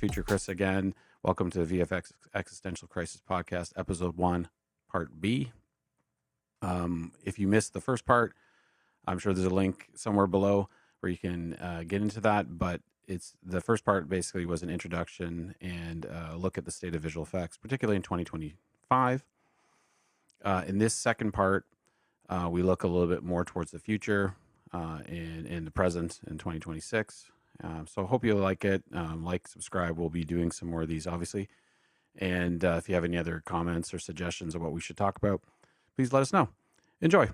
Future Chris again. Welcome to the VFX Existential Crisis Podcast, Episode 1, Part B. If you missed the first part, I'm sure there's a link somewhere below where you can get into that, but it's the first part basically was an introduction and look at the state of visual effects, particularly in 2025. In this second part, we look a little bit more towards the future in the present in 2026. So hope you'll like it. Like, subscribe. We'll be doing some more of these, obviously. And if you have any other comments or suggestions of what we should talk about, please let us know. Enjoy.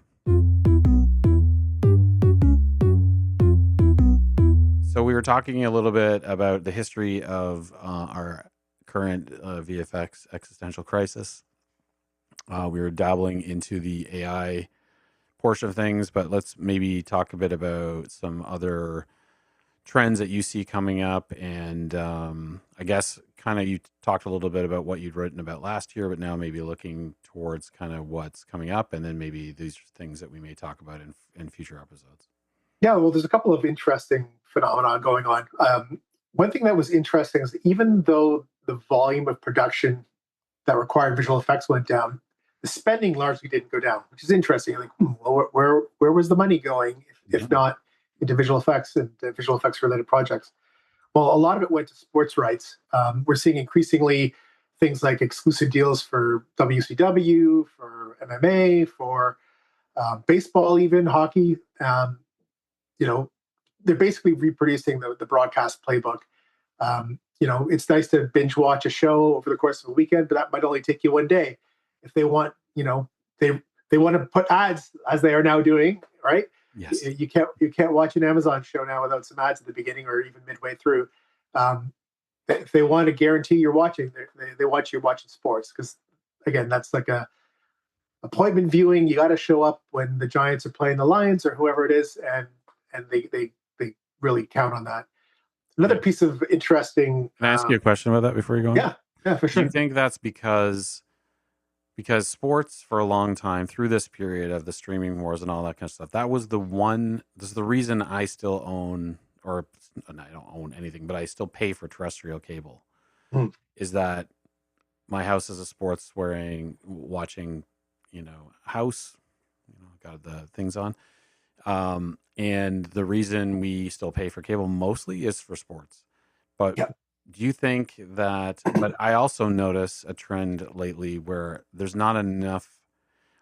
So we were talking a little bit about the history of our current VFX existential crisis. We were dabbling into the AI portion of things, but let's maybe talk a bit about some other trends that you see coming up. And I guess kind of you talked a little bit about what you'd written about last year, but now maybe looking towards kind of what's coming up, and then maybe these are things that we may talk about in future episodes. Yeah, well, there's a couple of interesting phenomena going on. One thing that was interesting is even though the volume of production that required visual effects went down, the spending largely didn't go down, which is interesting. Like, well, where was the money going if not into visual effects and visual effects related projects? Well, a lot of it went to sports rights. We're seeing increasingly things like exclusive deals for WCW, for MMA, for baseball, even hockey. They're basically reproducing the broadcast playbook. It's nice to binge watch a show over the course of a weekend, but that might only take you one day. If they want, they want to put ads, as they are now doing, right? Yes. You can't watch an Amazon show now without some ads at the beginning or even midway through. If they want to guarantee you're watching, they want you watching sports, because again, that's like a appointment viewing. You got to show up when the Giants are playing the Lions or whoever it is, and they really count on that. Another piece of interesting. Can I ask you a question about that before you go on? Yeah, for sure. Do you think that's because sports for a long time, through this period of the streaming wars and all that kind of stuff, this is the reason I still own, or I don't own anything, but I still pay for terrestrial cable, is that my house is a sports watching, house, got the things on. And the reason we still pay for cable mostly is for sports. But do you think that, but I also notice a trend lately where there's not enough.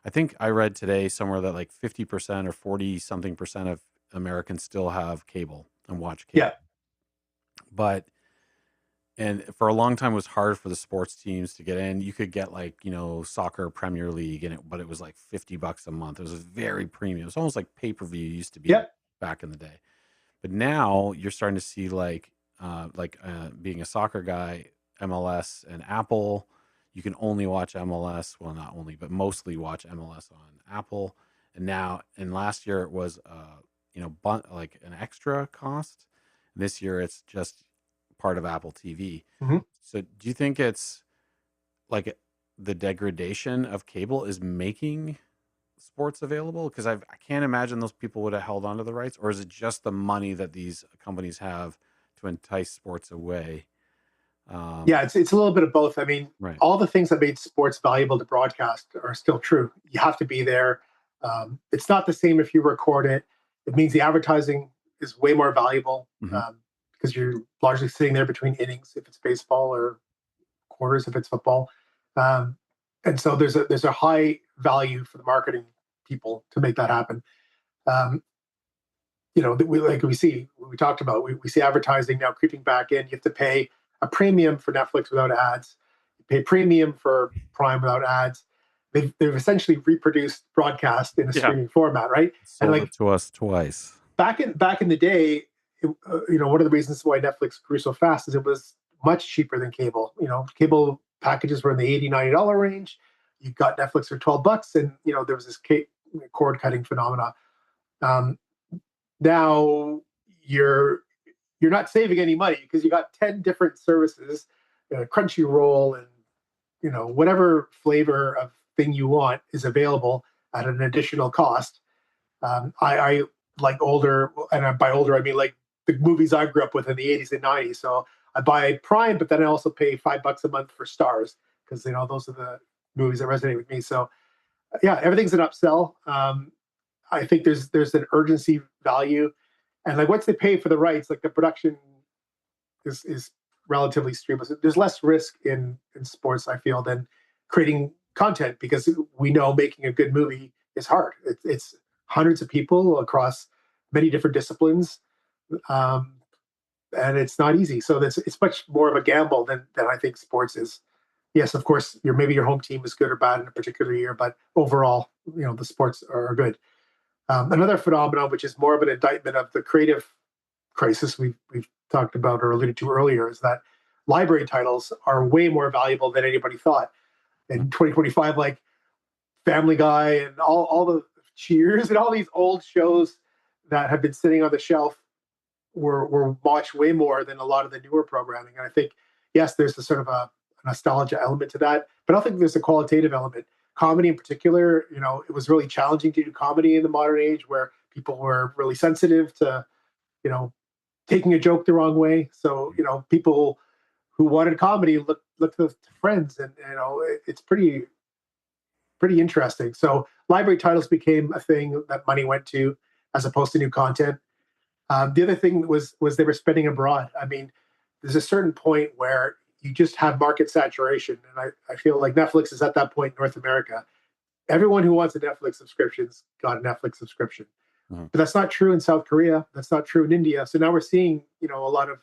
I think I read today somewhere that like 50% or 40 something percent of Americans still have cable and watch cable. And for a long time it was hard for the sports teams to get in. You could get like, soccer Premier League, but it was like $50 a month. It was very premium. It was almost like pay-per-view used to be back in the day. But now you're starting to see being a soccer guy, MLS and Apple, you can only watch MLS. Well, not only, but mostly watch MLS on Apple. And last year it was, like an extra cost. This year it's just part of Apple TV. So do you think it's like the degradation of cable is making sports available? Because I can't imagine those people would have held on to the rights, or is it just the money that these companies have to entice sports away? It's a little bit of both. I mean, all the things that made sports valuable to broadcast are still true. You have to be there. It's not the same if you record it. It means the advertising is way more valuable. Because you're largely sitting there between innings if it's baseball, or quarters if it's football, and so there's a high value for the marketing people to make that happen. We talked about, we see advertising now creeping back in. You have to pay a premium for Netflix without ads. You pay premium for Prime without ads. They've essentially reproduced broadcast in a streaming format, right? Sold it to us twice. Back in the day. One of the reasons why Netflix grew so fast is it was much cheaper than cable. Cable packages were in the $80-$90 range. You got Netflix for $12, and there was this cord cutting phenomena. Now you're not saving any money because you got 10 different services, Crunchyroll, and whatever flavor of thing you want is available at an additional cost. I like older, and by older I mean like the movies I grew up with in the 80s and 90s. So I buy Prime, but then I also pay $5 a month for Stars because those are the movies that resonate with me. So yeah, everything's an upsell. I think there's an urgency value, and like once they pay for the rights, like the production is relatively streamless. There's less risk in sports, I feel, than creating content because we know making a good movie is hard. It's hundreds of people across many different disciplines, um, and it's not easy. So it's much more of a gamble than I think sports is. Yes, of course, maybe your home team is good or bad in a particular year, but overall, the sports are good. Another phenomenon, which is more of an indictment of the creative crisis we've talked about or alluded to earlier, is that library titles are way more valuable than anybody thought. In 2025, like Family Guy and all the Cheers and all these old shows that have been sitting on the shelf were watched way more than a lot of the newer programming. And I think, yes, there's a sort of a nostalgia element to that, but I don't think there's a qualitative element. Comedy in particular, it was really challenging to do comedy in the modern age where people were really sensitive to, you know, taking a joke the wrong way. So, people who wanted comedy look to Friends, and it's pretty interesting. So library titles became a thing that money went to as opposed to new content. The other thing was they were spending abroad. I mean, there's a certain point where you just have market saturation, and I feel like Netflix is at that point in North America. Everyone who wants a Netflix subscription's got a Netflix subscription. Mhm. But that's not true in South Korea. That's not true in India. So now we're seeing, a lot of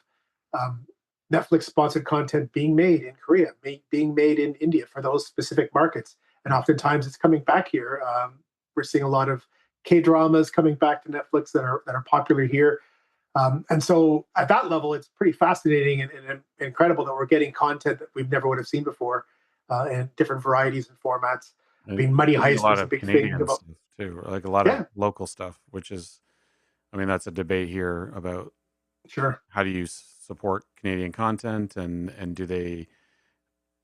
Netflix sponsored content being made in Korea, being made in India for those specific markets. And oftentimes it's coming back here. We're seeing a lot of K dramas coming back to Netflix that are popular here. And so at that level, it's pretty fascinating and incredible that we're getting content that we've never would have seen before in different varieties and formats. I And mean, Money even a Heist lot was a of big thing Canadian about, stuff too, like a lot of yeah, local stuff, which is, I mean, that's a debate here about sure. how do you support Canadian content, and do they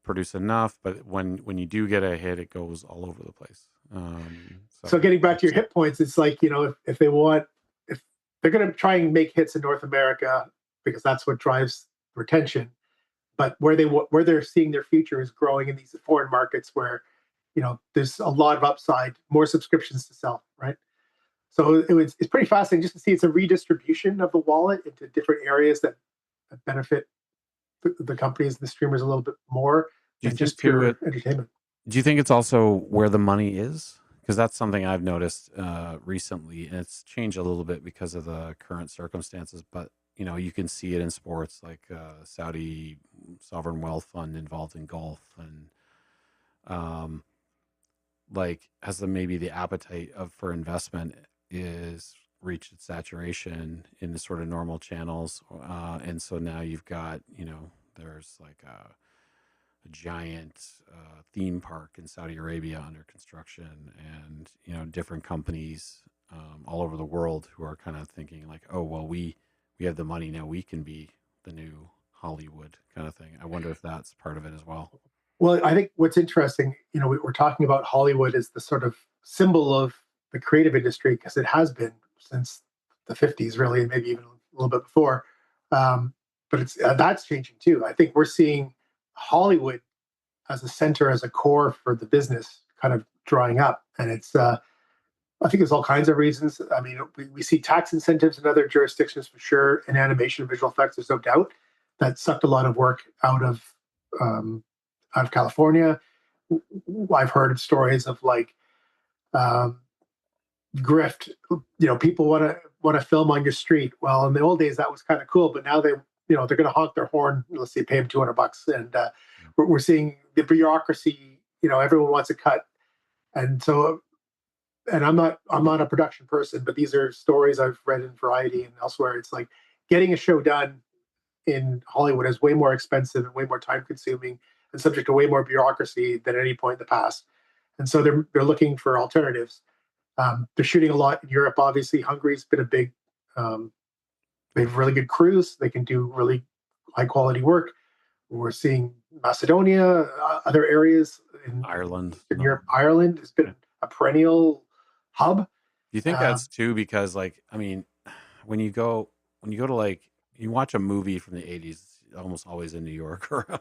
produce enough? But when you do get a hit, it goes all over the place. So So getting back to your it's hit points, it's like, if they're going to try and make hits in North America because that's what drives retention, but where they're seeing their future is growing in these foreign markets where, there's a lot of upside, more subscriptions to sell, right? So it's pretty fascinating just to see it's a redistribution of the wallet into different areas that benefit the companies and the streamers a little bit more do you than think just too? pure entertainment. Do you think it's also where the money is? Because that's something I've noticed recently, and it's changed a little bit because of the current circumstances. But you can see it in sports, like Saudi sovereign wealth fund involved in golf, and um, like has maybe the appetite for investment is reached its saturation in the sort of normal channels, and so now you've got there's like a giant theme park in Saudi Arabia under construction, and different companies all over the world who are kind of thinking like, oh well, we have the money now, we can be the new Hollywood kind of thing. I wonder if that's part of it as well. Well, I think what's interesting, we're talking about Hollywood as the sort of symbol of the creative industry because it has been since the 50s, really, and maybe even a little bit before. Um, but that's changing too. I think we're seeing Hollywood as a center, as a core for the business, kind of drying up, and I think there's all kinds of reasons. I mean, we see tax incentives in other jurisdictions for sure. In animation and visual effects, there's no doubt that sucked a lot of work um, out of California. I've heard of stories of like um, grift. People want to film on your street. Well, in the old days that was kind of cool, but now they're going to honk their horn. Let's say pay them $200, and we're seeing the bureaucracy. Everyone wants a cut, and so and I'm not a production person, but these are stories I've read in Variety and elsewhere. It's like getting a show done in Hollywood is way more expensive and way more time consuming and subject to way more bureaucracy than at any point in the past. And so they're looking for alternatives. They're shooting a lot in Europe. Obviously, Hungary's been a big. Um, they have really good crews. They can do really high quality work. We're seeing Macedonia, other areas in Ireland, Eastern Europe. Ireland has been a perennial hub. do you think Um, that's too because, like, I mean, when you go when you go to like you watch a movie from the 80s, almost always in New York or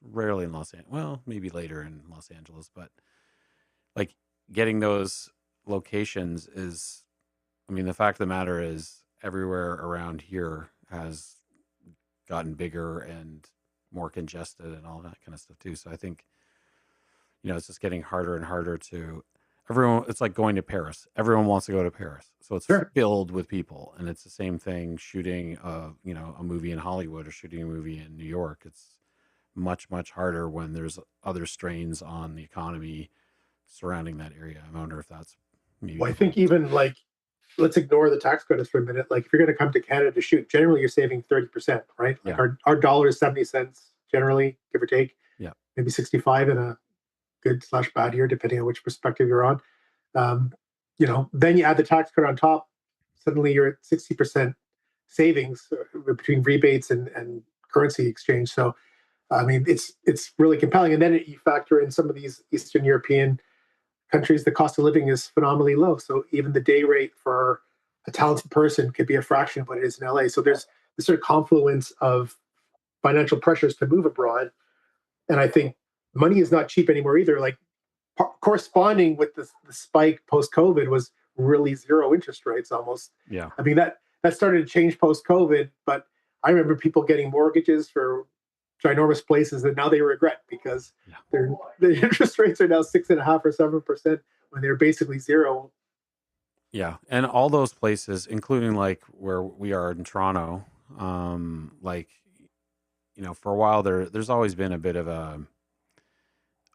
rarely in Los Angeles. Well, maybe later in Los Angeles, but like getting those locations is, I mean, the fact of the matter is everywhere around here has gotten bigger and more congested and all that kind of stuff too. So I think, it's just getting harder and harder to everyone. It's like going to Paris. Everyone wants to go to Paris. So it's Sure. filled with people. And it's the same thing shooting a movie in Hollywood or shooting a movie in New York. It's much, much harder when there's other strains on the economy surrounding that area. I wonder if that's maybe Well, I part think of it. even like, let's ignore the tax credits for a minute. Like, if you're going to come to Canada to shoot, generally you're saving 30%, right? Like Yeah. our dollar is 70 cents generally, give or take, Yeah. maybe 65 in a good/bad year, depending on which perspective you're on. Um, then you add the tax credit on top. Suddenly you're at 60% savings between rebates and currency exchange. So, I mean, it's really compelling. And then you factor in some of these Eastern European countries, the cost of living is phenomenally low. So even the day rate for a talented person could be a fraction of what it is in LA. So there's this sort of confluence of financial pressures to move abroad. And I think money is not cheap anymore either. Like, corresponding with the spike post COVID was really zero interest rates almost. Yeah. I mean, that started to change post COVID, but I remember people getting mortgages for ginormous places that now they regret because Yeah. the interest rates are now 6.5 or 7% when they're basically zero. Yeah. And all those places, including like where we are in Toronto, like, for a while there's always been a bit of a,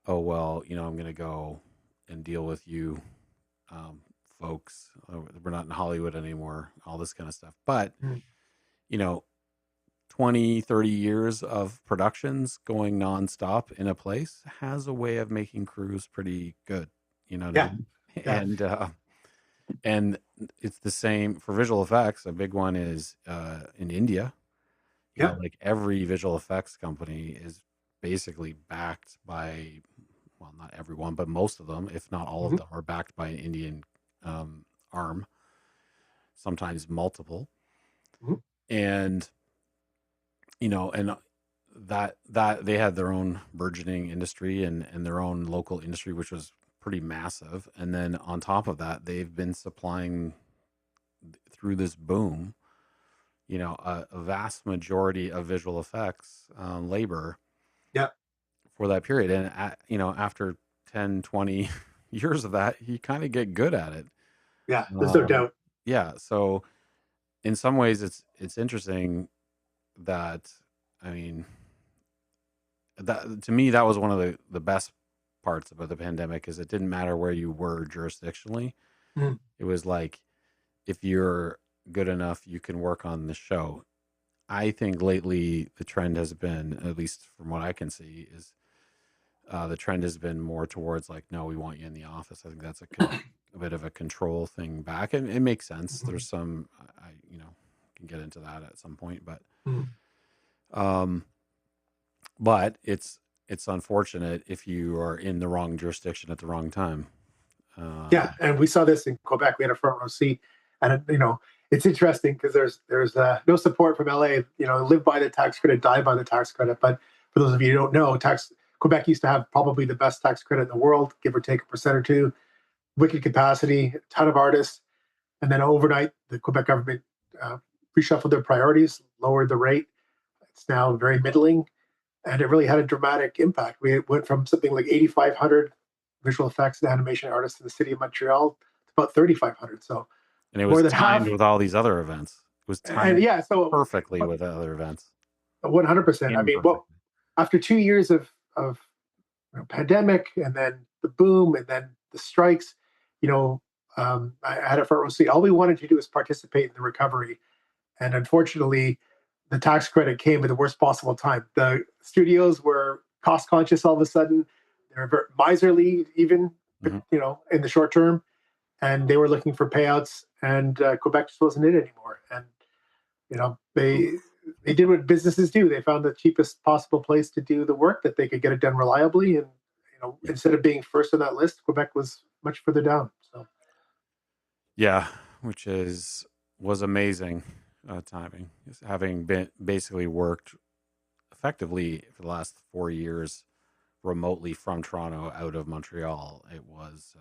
oh, well, I'm going to go and deal with you, um, folks. We're not in Hollywood anymore, all this kind of stuff. But, Mm. you know, 20, 30 years of productions going nonstop in a place has a way of making crews pretty good. You know what I Yeah, mean? yeah, And it's the same for visual effects. A big one is in India. yeah. Like every visual effects company is basically backed by, well, not everyone, but most of them, if not all of Mhm. them, are backed by an Indian arm, sometimes multiple. Mhm. And and that they had their own burgeoning industry and their own local industry, which was pretty massive. And then on top of that, they've been supplying through this boom, a vast majority of visual effects labor Yeah, for that period. And after 10, 20 years of that, you kind of get good at it. yeah. There's no Um, doubt. yeah. So in some ways, it's interesting that, I mean, that to me that was one of the best parts about the pandemic is it didn't matter where you were jurisdictionally. Mm. It was like if you're good enough, you can work on the show. I think lately the trend has been, at least from what I can see, is the trend has been more towards like, no, we want you in the office. I think that's a bit of a control thing back, and it makes sense. Mhm. There's some, I can get into that at some point, Mm. um, but it's unfortunate if you are in the wrong jurisdiction at the wrong time. Yeah, Um, and we saw this in Quebec. We had a front row seat, and it's interesting because there's no support from LA. Live by the tax credit, die by the tax credit. But for those of you who don't know, tax Quebec used to have probably the best tax credit in the world, give or take a percent or two. Wicked capacity, a ton of artists, and then overnight, the Quebec government reshuffled their priorities, lowered the rate. It's now very middling, and it really had a dramatic impact. We went from something like 8,500 visual effects and animation artists in the city of Montreal to about 3,500. So and it more was than timed half. with all these other events. It was And timed yeah, so perfectly with other events. 100%. I mean, Imperfect. after 2 years of pandemic and then the boom and then the strikes, you know, I had a front row seat. All we wanted to do was participate in the recovery. And unfortunately, the tax credit came at the worst possible time. The studios were cost conscious all of a sudden. They were very miserly, even Hmm. in the short term, and they were looking for payouts. And Quebec just wasn't it anymore. And they did what businesses do. They found the cheapest possible place to do the work that they could get it done reliably. And Yeah. instead of being first on that list, Quebec was much further down. So Yeah, which was amazing timing. Just having been basically worked effectively for the last 4 years remotely from Toronto out of Montreal. It was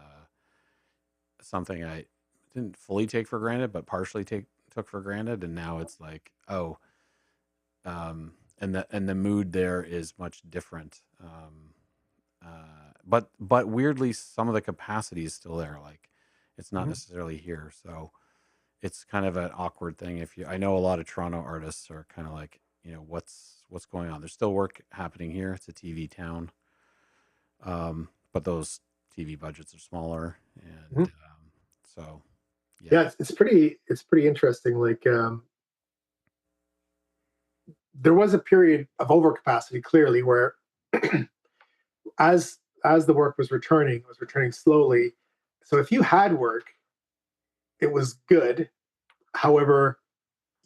something I didn't fully take for granted, but partially took for granted, and now it's like, oh, and the mood there is much different. But weirdly, some of the capacity is still there. Like, it's not Mhm. necessarily here, so it's kind of an awkward thing. If you, I know a lot of Toronto artists are kind of like, what's going on. There's still work happening here. It's a TV town, but those TV budgets are smaller, and Mhm. so yeah, Yeah, it's pretty interesting. Like there was a period of overcapacity clearly where as the work was returning, it was returning slowly. So if you had work, it was good. However,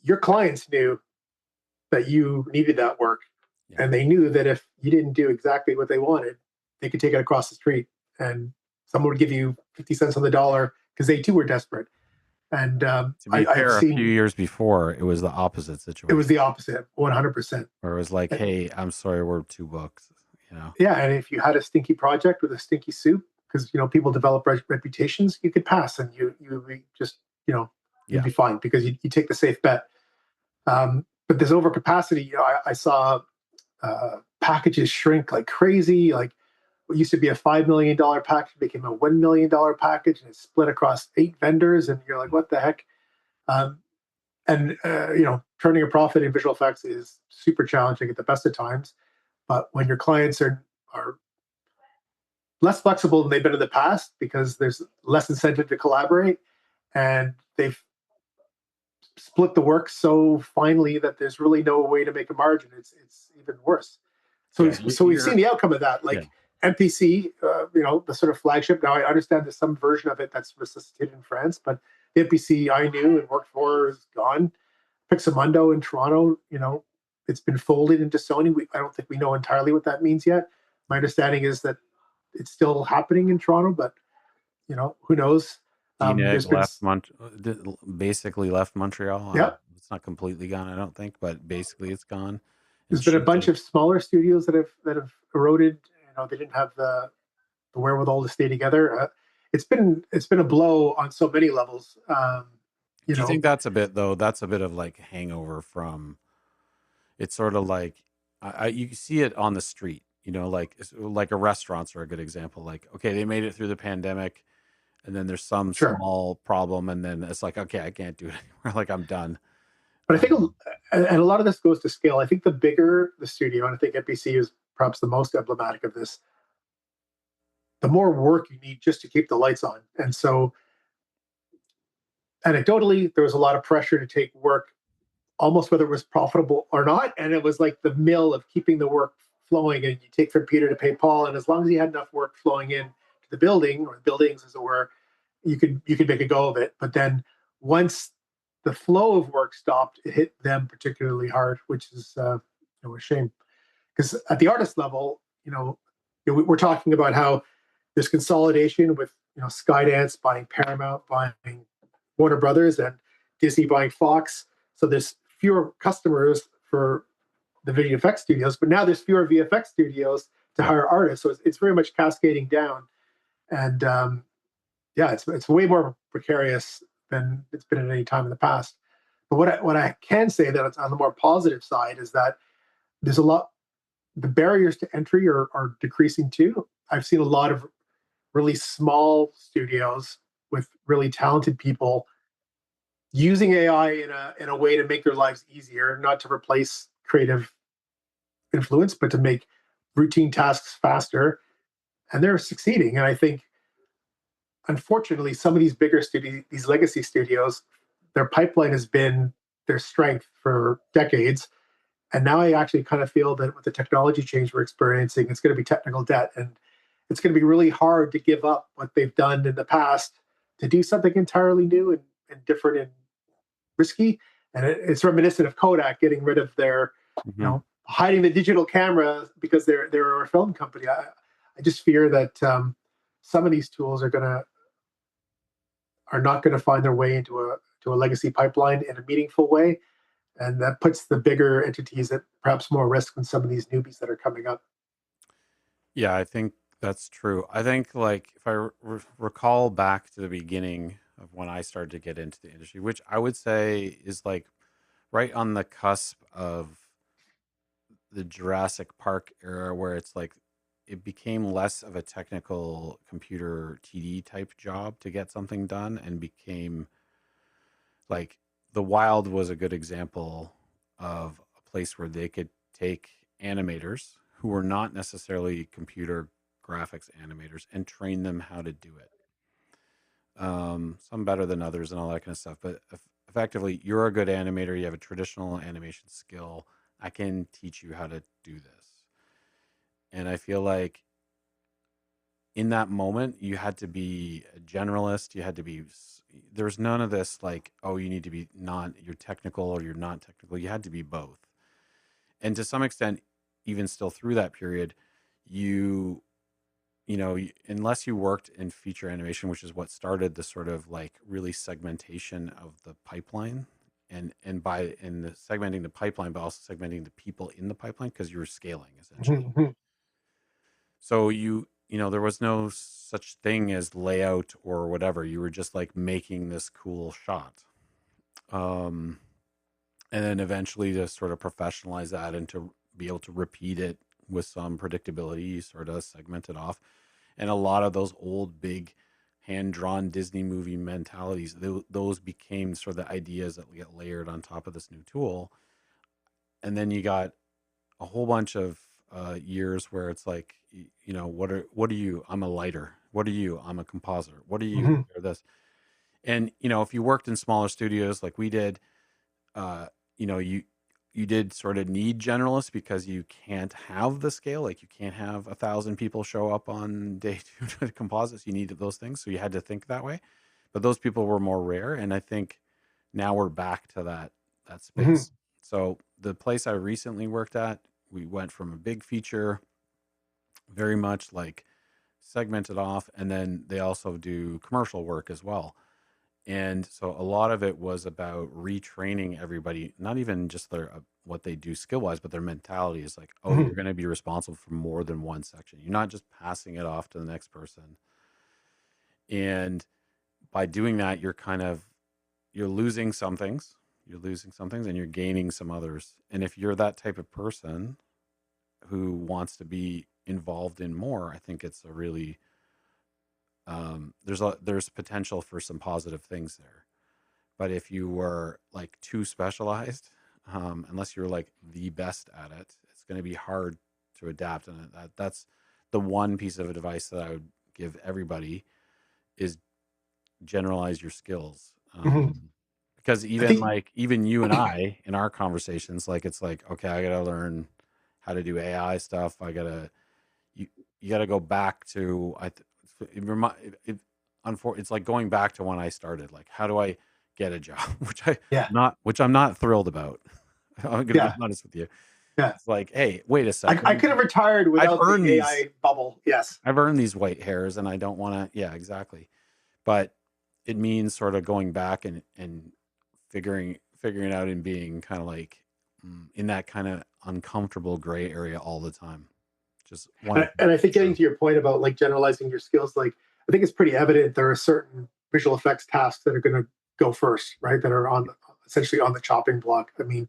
your clients knew that you needed that work, yeah. and they knew that if you didn't do exactly what they wanted, they could take it across the street, and someone would give you 50 cents on the dollar because they too were desperate. And To be I've fair, a few seen years before, it was the opposite it was situation, the opposite, 100%. where it was like, And "Hey, I'm sorry, we're too booked." You know? yeah, and if you had a stinky project with a stinky soup, because people develop reputations, you could pass, and you would be just you'd Yeah. be fine because you take the safe bet. But this overcapacity, I saw packages shrink like crazy. Like what used to be a $5 million package became a $1 million package, and it's split across 8 vendors, and you're like, what the heck? Um, and turning a profit in visual effects is super challenging at the best of times. But when your clients are less flexible than they've been in the past because there's less incentive to collaborate, and they've split the work so finely that there's really no way to make a margin. It's even worse. So Yeah, so we've seen you're the outcome of that. yeah. Like MPC, the sort of flagship. Now I understand there's some version of it that's resuscitated in France, but the MPC I knew and worked for is gone. Pixamundo in Toronto, it's been folded into Sony. I don't think we know entirely what that means yet. My understanding is that it's still happening in Toronto, but who knows? DNEG There's been basically left Montreal. yeah, It's not completely gone, I don't think, but basically it's gone. And there's been a bunch Shinto, of smaller studios that have eroded. They didn't have the wherewithal to stay together. It's been a blow on so many levels. You do you think know, that's a bit though? That's a bit of like hangover from. It's sort of like you see it on the street. Like a restaurants are a good example. Like, okay, they made it through the pandemic, and then there's some sure, small problem, and then it's like, okay, I can't do it anymore. Like, I'm done. but I think Um, and a lot of this goes to scale. I think the bigger the studio, and I think NBC is perhaps the most emblematic of this, the more work you need just to keep the lights on. And so, anecdotally, there was a lot of pressure to take work almost whether it was profitable or not. And it was like the mill of keeping the work flowing. And you take from Peter to pay Paul. And as long as you had enough work flowing in to the building or the buildings, as it were, you could make a go of it. But then once the flow of work stopped, it hit them particularly hard, which is a shame. Because at the artist level, we're talking about how there's consolidation with Skydance buying Paramount, buying Warner Brothers, and Disney buying Fox. So there's fewer customers for the VFX studios, but now there's fewer VFX studios to yeah. hire artists. So it's very much cascading down, and yeah, it's way more precarious than it's been at any time in the past. But what I can say that it's on the more positive side is that there's a lot. The barriers to entry are decreasing too. I've seen a lot of really small studios with really talented people using AI in a way to make their lives easier, not to replace creative influence, but to make routine tasks faster. And they're succeeding. And I think, unfortunately, some of these bigger studios, these legacy studios, their pipeline has been their strength for decades. And now I actually kind of feel that with the technology change we're experiencing, it's going to be technical debt. And it's going to be really hard to give up what they've done in the past to do something entirely new and different and risky. And it's reminiscent of Kodak getting rid of their, Hmm. hiding the digital camera because they're a film company. I just fear that some of these tools are not going to find their way into a legacy pipeline in a meaningful way. and that puts the bigger entities at perhaps more risk than some of these newbies that are coming up. Yeah, I think that's true. I think like if I recall back to the beginning of when I started to get into the industry, which I would say is like right on the cusp of the Jurassic Park era, where it's like it became less of a technical computer TD type job to get something done and became like the Wild was a good example of a place where they could take animators who were not necessarily computer graphics animators and train them how to do it. Some better than others and all that kind of stuff. But effectively, you're a good animator. You have a traditional animation skill. I can teach you how to do this. And I feel like in that moment, you had to be a generalist. You had to be, there was none of this like, oh, you need to be not, you're technical or you're not technical. You had to be both. And to some extent, even still through that period, you, unless you worked in feature animation, which is what started the sort of like really segmentation of the pipeline and by in the segmenting the pipeline, but also segmenting the people in the pipeline because you were scaling essentially. Mm-hmm. So there was no such thing as layout or whatever. You were just like making this cool shot. Um, and then eventually to sort of professionalize that and to be able to repeat it with some predictability, you sort of segment it off. And a lot of those old, big, hand drawn Disney movie mentalities, those became sort of the ideas that get layered on top of this new tool. And then you got a whole bunch of years where it's like, what are you? I'm a lighter. What are you? I'm a compositor. What are you? Mm-hmm. Or this. And if you worked in smaller studios like we did, uh, you did sort of need generalists because you can't have the scale. Like you can't have 1,000 people show up on day two to composites. You needed those things, so you had to think that way. But those people were more rare, and I think now we're back to that Mm-hmm. space. So the place I recently worked at, we went from a big feature, very much like segmented off, and then they also do commercial work as well. And so a lot of it was about retraining everybody, not even just their what they do skill wise, but their mentality is like, oh, Mm-hmm. you're going to be responsible for more than one section. You're not just passing it off to the next person. And by doing that, you're losing some things, and you're gaining some others. And if you're that type of person who wants to be involved in more, I think it's a really there's potential for some positive things there. But if you were like too specialized, unless you're like the best at it, it's going to be hard to adapt. And that's the one piece of advice that I would give everybody is generalize your skills. Mm-hmm. Because I even think, like even you and I in our conversations, like it's like, okay, I gotta learn how to do AI stuff. You you gotta go back to it, remi- it's like going back to when I started. Like, how do I get a job? yeah, Which I'm not thrilled about. I'm gonna be yeah, honest with you. yeah. It's like, hey, wait a I second. could have retired I've without the earned these. AI bubble. Yes. I've earned these white hairs, and I don't want to. Yeah, exactly. But it means sort of going back and figuring out and being kind of like in that kind of uncomfortable gray area all the time. Just one thing And I think getting true. to your point about like generalizing your skills, like I think it's pretty evident there are certain visual effects tasks that are going to go first, right? That are on essentially on the chopping block. I mean,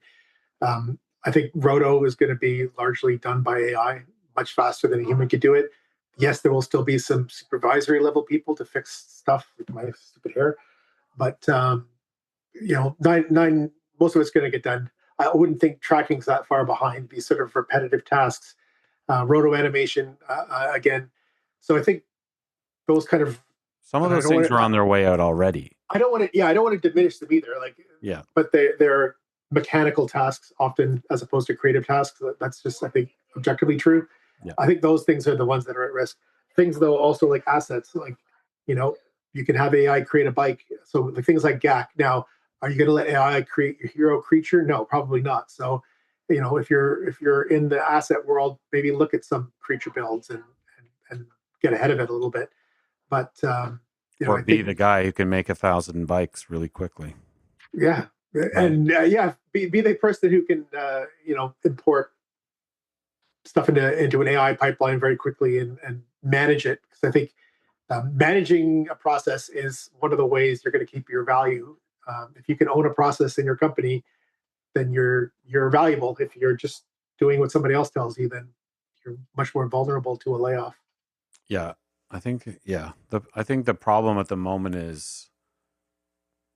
I think roto is going to be largely done by AI much faster than a human could do it. Yes, there will still be some supervisory level people to fix stuff with my stupid hair, but nine most of it's going to get done. I wouldn't think tracking's that far behind these sort of repetitive tasks. Roto animation again. So I think those kind of, Some of and those things were on their way out already. I don't want to, yeah, I don't want to diminish them either. Like, Yeah. but they're mechanical tasks often as opposed to creative tasks. That's just, I think, objectively true. Yeah. I think those things are the ones that are at risk. Things though, also like assets, like, you know, you can have AI create a bike. So the things like GAC. Now, are you going to let AI create your hero creature? No, probably not. So, if you're in the asset world, maybe look at some creature builds and get ahead of it a little bit. But Or I be think, the guy who can make 1,000 bikes really quickly. yeah, Right. And yeah, be the person who can import stuff into an AI pipeline very quickly and manage it. Because I think managing a process is one of the ways you're going to keep your value. If you can own a process in your company, then you're valuable. If you're just doing what somebody else tells you, then you're much more vulnerable to a layoff. Yeah. I think the problem at the moment is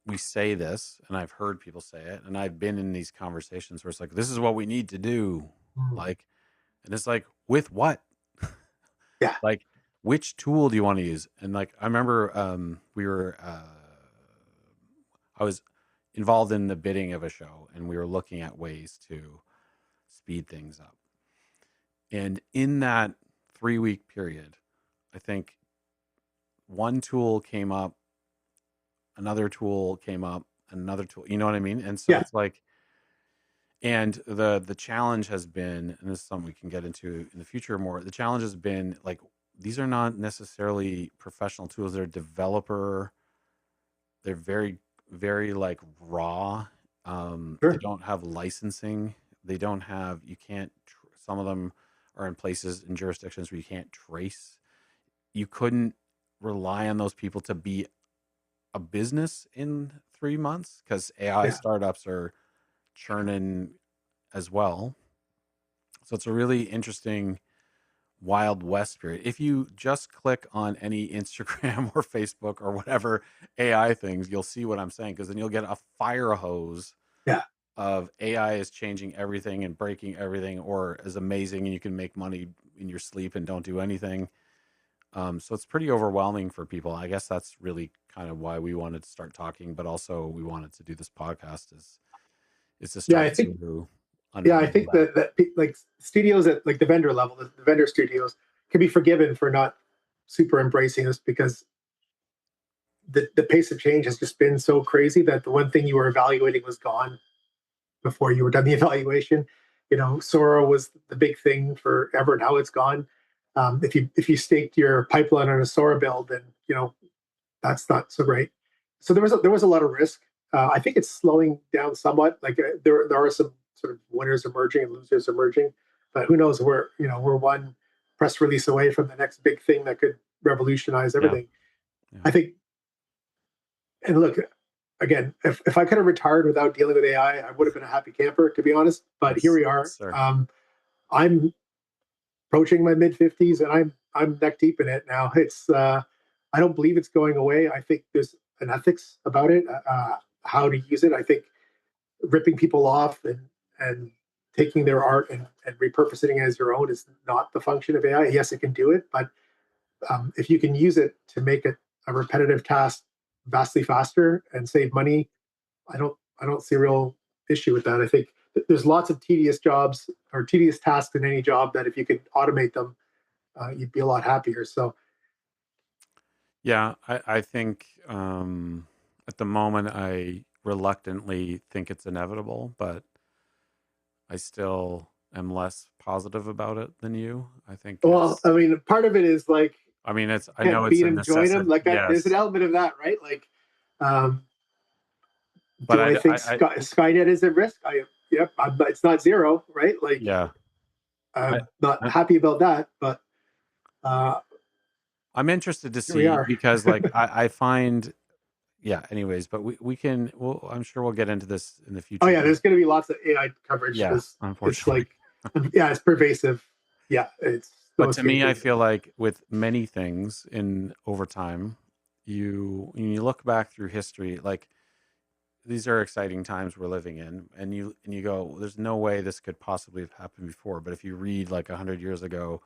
we say this, and I've heard people say it, and I've been in these conversations where it's like, this is what we need to do. Mm. Like, and it's like, with what? Yeah, Like, which tool do you want to use? And like, I remember I was involved in the bidding of a show, and we were looking at ways to speed things up. And in that 3 week period, I think one tool came up, another tool came up, another tool. You know what I mean? And so yeah, it's like, and the challenge has been, and this is something we can get into in the future more. The challenge has been like, these are not necessarily professional tools. They're developer. They're very, very like raw. They sure, don't have licensing. They don't have. You can't. Some of them are in places in jurisdictions where you can't trace. You couldn't rely on those people to be a business in 3 months because AI yeah, startups are churning as well. So it's a really interesting Wild West period. If you just click on any Instagram or Facebook or whatever AI things, you'll see what I'm saying because then you'll get a fire hose yeah. of AI is changing everything and breaking everything or is amazing and you can make money in your sleep and don't do anything. So it's pretty overwhelming for people. I guess that's really kind of why we wanted to start talking, but also we wanted to do this podcast is to Yeah, start to I unravel think that. that like studios at like the vendor level, the vendor studios can be forgiven for not super embracing this because the pace of change has just been so crazy that the one thing you were evaluating was gone before you were done the evaluation. Sora was the big thing forever. Now it's gone. If you staked your pipeline on a Sora build, then that's not so great. So there was a lot of risk. I think it's slowing down somewhat. Like there are some sort of winners emerging and losers emerging, but who knows? We're one press release away from the next big thing that could revolutionize Yeah. everything. Yeah. I think. And look, again, if I could have retired without dealing with AI, I would have been a happy camper, to be honest. But here Yes. we Yes, are. sir. I'm approaching my mid 50s, and I'm neck deep in it now. It's I don't believe it's going away. I think there's an ethics about it, how to use it. I think ripping people off and taking their art and repurposing it as your own is not the function of AI. Yes, it can do it, but if you can use it to make it a repetitive task vastly faster and save money, I don't see a real issue with that. I think there's lots of tedious jobs or tedious tasks in any job that if you could automate them, you'd be a lot happier. So Yeah, I think at the moment I reluctantly think it's inevitable, but I still am less positive about it than you. I think well, it's I mean, part of it is like I mean it's I know can't it's beat a him, join him. necessity. Like there's an Yes. element of that, right? Like, um, But do I think Skynet is at risk? Yep, but it's not zero, right? Like, yeah. I, I'm not I happy about that, but uh, I'm interested to here we see are. because like I find yeah, anyways, but I'm sure we'll get into this in the Oh future. yeah, there's going to be lots of AI coverage Yeah, because it's unfortunately. like, yeah, it's pervasive. Yeah, it's no But to me, I escaping. feel like with many things in over time, when you look back through history, like these are exciting times we're living in, and you go, there's no way this could possibly have happened before. But if you read like 100 years ago,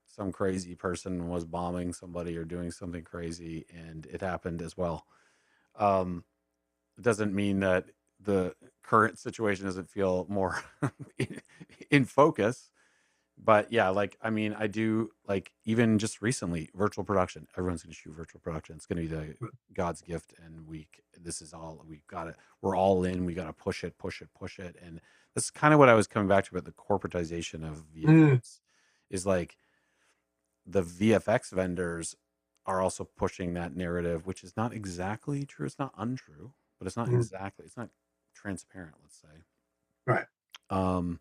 some crazy person was bombing somebody or doing something crazy, and it happened as well. Um, it doesn't mean that the current situation doesn't feel more in, in focus. But yeah, like I mean, I do like even just recently, virtual production. Everyone's going to shoot virtual production. It's going to be the God's gift, and this is all we got it. We're all in. We got to push it, push it, push it, and that's kind of what I was coming back to about the corporatization of Mm, VFX. Is like the VFX vendors are also pushing that narrative, which is not exactly true. It's not untrue, but it's not mm. exactly. It's not transparent, let's say, Right. um,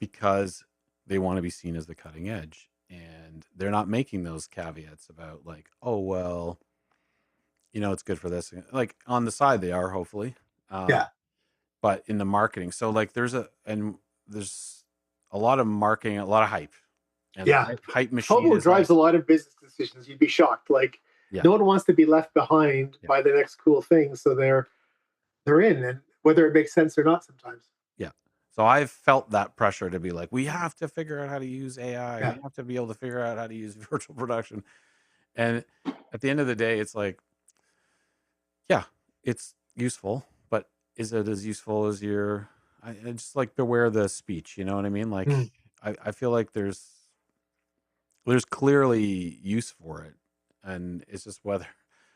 because they want to be seen as the cutting edge, and they're not making those caveats about like, oh well, it's good for this. Like on the side, they are hopefully, Yeah. but in the marketing, so like there's a lot of marketing, a lot of hype, and the Yeah. hype machine FOMO is like, drives a lot of business decisions. You'd be shocked. Like yeah, no one wants to be left behind yeah, by the next cool thing, so they're in, and whether it makes sense or not, sometimes. yeah. So I've felt that pressure to be like, we have to figure out how to use AI. Yeah. We have to be able to figure out how to use virtual production. And at the end of the day, it's like, yeah, it's useful, but is it as useful as I just like beware the speech, you know what I mean? Like, Mm. I feel like there's clearly use for it, and it's just whether,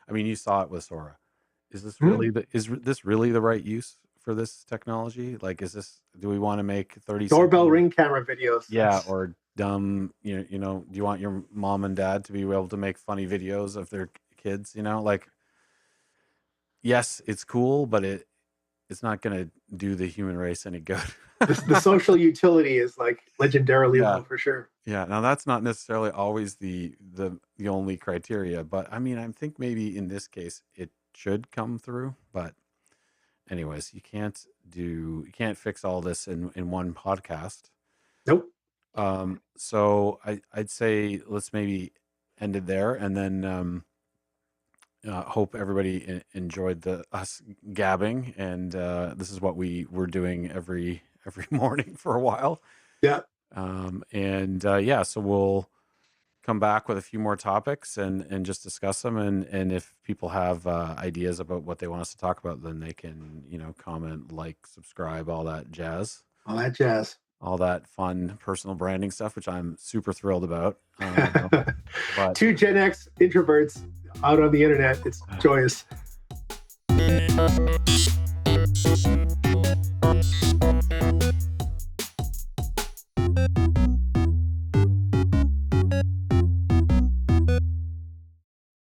I mean, you saw it with Sora. Mm. This really the right use for this technology? Like, do we want to make 30 Doorbell second, ring camera videos. yeah, or dumb, do you want your mom and dad to be able to make funny videos of their kids, like, yes, it's cool, but it's not going to do the human race any good. The social utility is like legendarily Yeah. low for sure. Yeah, now that's not necessarily always the only criteria, but I mean, I think maybe in this case it should come through. But anyways, you can't fix all this in one podcast. Nope. So I'd say let's maybe end it there, and then hope everybody enjoyed us gabbing, and this is what we were doing every morning for a while. Yeah. And yeah, so we'll come back with a few more topics and just discuss them. And if people have ideas about what they want us to talk about, then they can, comment, like, subscribe, all that jazz, All that jazz. all that fun personal branding stuff, which I'm super thrilled about. But Two Gen X introverts out on the internet. It's joyous.